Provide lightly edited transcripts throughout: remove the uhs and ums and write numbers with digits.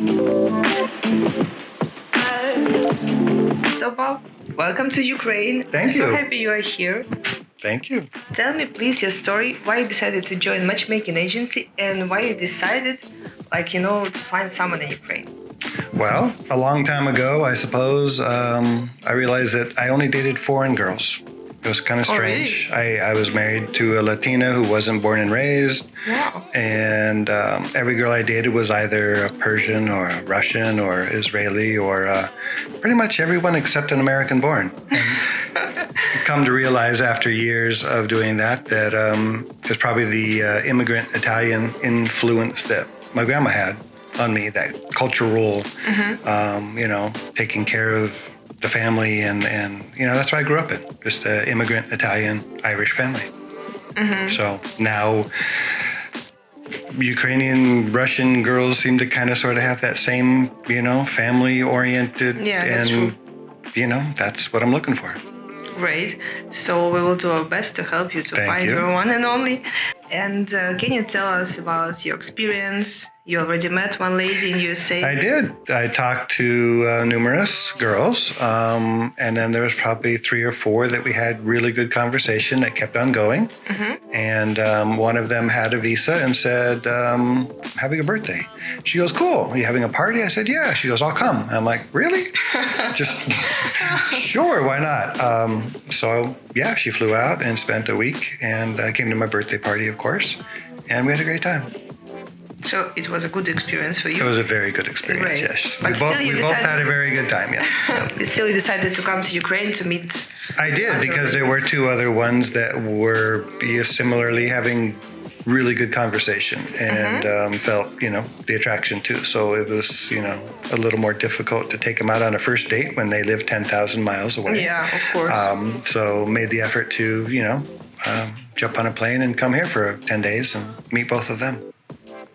So, Bob, welcome to Ukraine. Thank I'm so you. happy you are here. Thank you. Tell me, please, your story. Why you decided to join matchmaking agency, and why you decided, to find someone in Ukraine. Well, a long time ago, I suppose, I realized that I only dated foreign girls. It was kind of strange. Oh, really? I was married to a Latina who wasn't born and raised. Wow. And every girl I dated was either a Persian or a Russian or Israeli or pretty much everyone except an American born. Come to realize after years of doing that it's probably the immigrant Italian influence that my grandma had on me, that cultural, taking care of the family. And that's what I grew up in, just an immigrant Italian Irish family. So now Ukrainian, Russian girls seem to kind of sort of have that same, family oriented. Yeah, that's and, true. That's what I'm looking for. Great. So we will do our best to help you to Thank find you. your one and only. And can you tell us about your experience? You already met one lady in USA. I did. I talked to numerous girls, and then there was probably 3 or 4 that we had really good conversation that kept on going. And one of them had a visa and said, having a birthday. She goes, cool. Are you having a party? I said, yeah. She goes, I'll come. I'm like, really? Just sure, why not? So yeah, she flew out and spent a week and came to my birthday party, of course. And we had a great time. So it was a good experience for you? It was a very good experience, Great. yes. But We both had a very good time, yeah. Still you decided to come to Ukraine to meet? I did, because there were 2 other ones that were similarly having really good conversation and felt, the attraction too. So it was, a little more difficult to take them out on a first date when they live 10,000 miles away. Yeah, of course. So made the effort to, jump on a plane and come here for 10 days and meet both of them.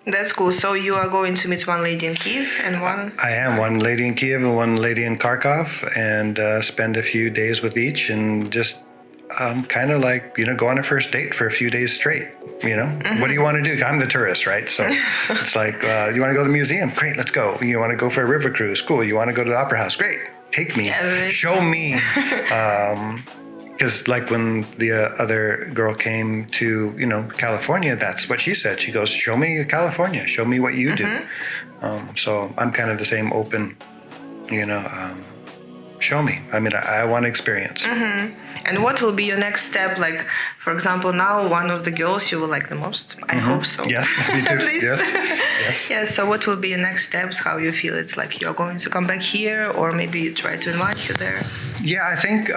That's cool. So you are going to meet one lady in Kyiv and one? I am. One lady in Kyiv and one lady in Kharkov, and spend a few days with each and just kind of like, go on a first date for a few days straight. What do you want to do? I'm the tourist, right? So it's like, you want to go to the museum? Great, let's go. You want to go for a river cruise? Cool. You want to go to the opera house? Great. Take me. Yeah, show me. Because like when the other girl came to, California, that's what she said. She goes, show me California. Show me what you do. So I'm kind of the same open, show me. I mean, I want to experience. And what will be your next step? Like, for example, now one of the girls you will like the most. I hope so. Yes, me too. At least. Yes. Yeah, so what will be your next steps? How you feel it's like you're going to come back here, or maybe you try to invite you there? Yeah, I think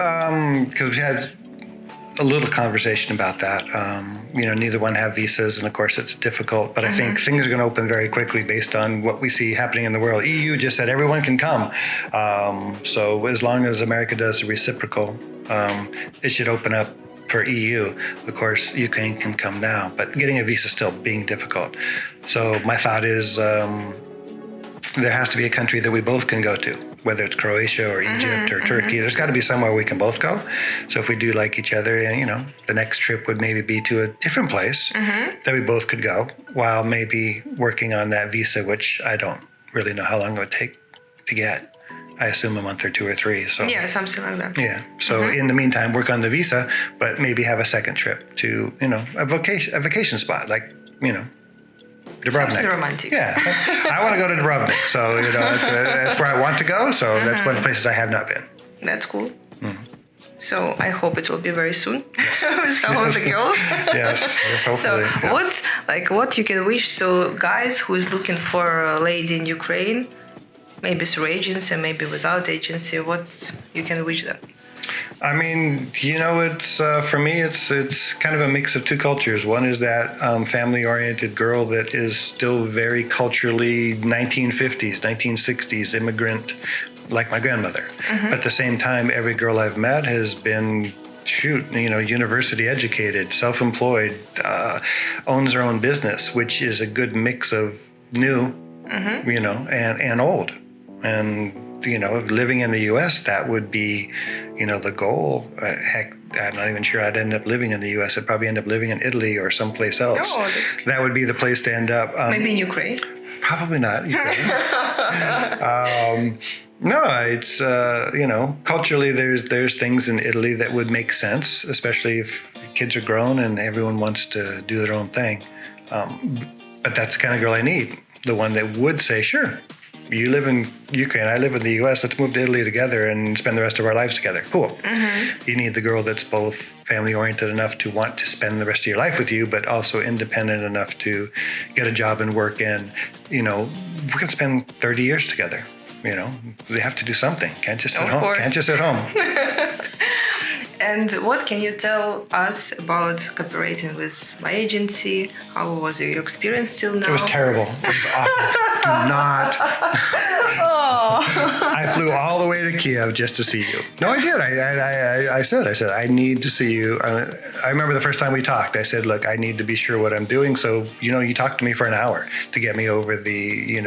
because we had a little conversation about that. Neither one have visas, and of course it's difficult. But I think things are going to open very quickly based on what we see happening in the world. EU just said everyone can come. So as long as America does the reciprocal, it should open up for EU. Of course, Ukraine can come now, but getting a visa is still being difficult. So my thought is there has to be a country that we both can go to, whether it's Croatia or Egypt or Turkey. There's got to be somewhere we can both go. So if we do like each other, and the next trip would maybe be to a different place that we both could go, while maybe working on that visa, which I don't really know how long it would take to get. I assume a month or 2 or 3. So yeah, something like that. Yeah. So in the meantime, work on the visa, but maybe have a second trip to a vacation spot, like Dubrovnik. Something romantic. Yeah, I want to go to Dubrovnik, so that's where I want to go. So that's one of the places I have not been. That's cool. So I hope it will be very soon with some of the girls. Yes, hopefully. So what you can wish to guys who is looking for a lady in Ukraine, maybe through agency, maybe without agency, what you can wish them? I mean, it's for me, it's kind of a mix of 2 cultures. One is that family-oriented girl that is still very culturally 1950s, 1960s immigrant, like my grandmother. But at the same time, every girl I've met has been university educated, self-employed, owns her own business, which is a good mix of new, and old. And living in the U.S., that would be, the goal. Heck, I'm not even sure I'd end up living in the U.S. I'd probably end up living in Italy or someplace else. Oh, that's good. That would be the place to end up. Maybe in Ukraine? Probably not. No, it's culturally there's things in Italy that would make sense, especially if kids are grown and everyone wants to do their own thing. But that's the kind of girl I need, the one that would say, sure, you live in Ukraine, I live in the US, let's move to Italy together and spend the rest of our lives together. Cool. You need the girl that's both family oriented enough to want to spend the rest of your life with you, but also independent enough to get a job and work in. We can spend 30 years together. They have to do something. Can't just sit home. Can't just sit home. And what can you tell us about cooperating with my agency? How was your experience till now? It was terrible. It was awful. Do not. I flew all the way to Kiev just to see you. No, I did. I said, I need to see you. I remember the first time we talked, I said, look, I need to be sure what I'm doing. So, you talked to me for an hour to get me over the,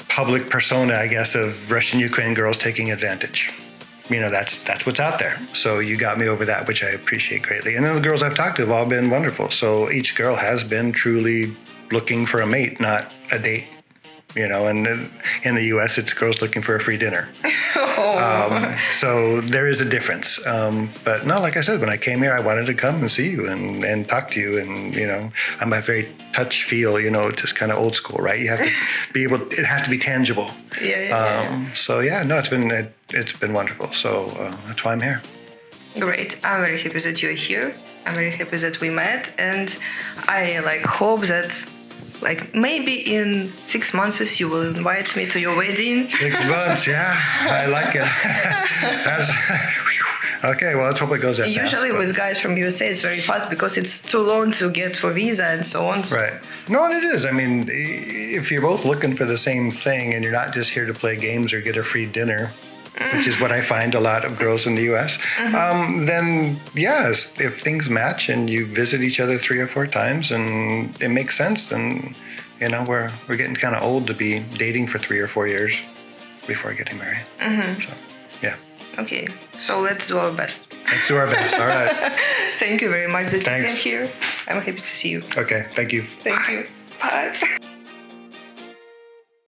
public persona, I guess, of Russian-Ukraine girls taking advantage. That's what's out there. So you got me over that, which I appreciate greatly. And then the girls I've talked to have all been wonderful. So each girl has been truly looking for a mate, not a date. And in the US, it's girls looking for a free dinner. So there is a difference. But no, like I said, when I came here, I wanted to come and see you and talk to you. And, I'm a very touch feel, just kind of old school, right? You have to be it has to be tangible. Yeah. So yeah, no, it's been wonderful. So that's why I'm here. Great. I'm very happy that you're here. I'm very happy that we met. And I hope that maybe in 6 months you will invite me to your wedding. 6 months, yeah. I like it. That's okay. Well, let's hope it goes that fast. Usually with guys from USA, it's very fast because it's too long to get for visa and so on. Right. No, and it is. I mean, if you're both looking for the same thing and you're not just here to play games or get a free dinner, which is what I find a lot of girls in the U.S., then yes, if things match and you visit each other 3 or 4 times and it makes sense, then, we're getting kind of old to be dating for 3 or 4 years before getting married. So, yeah. Okay, so let's do our best. Let's do our best. All right. Thank you very much that Thanks. you came here. I'm happy to see you. Okay, thank you. Thank you. Bye.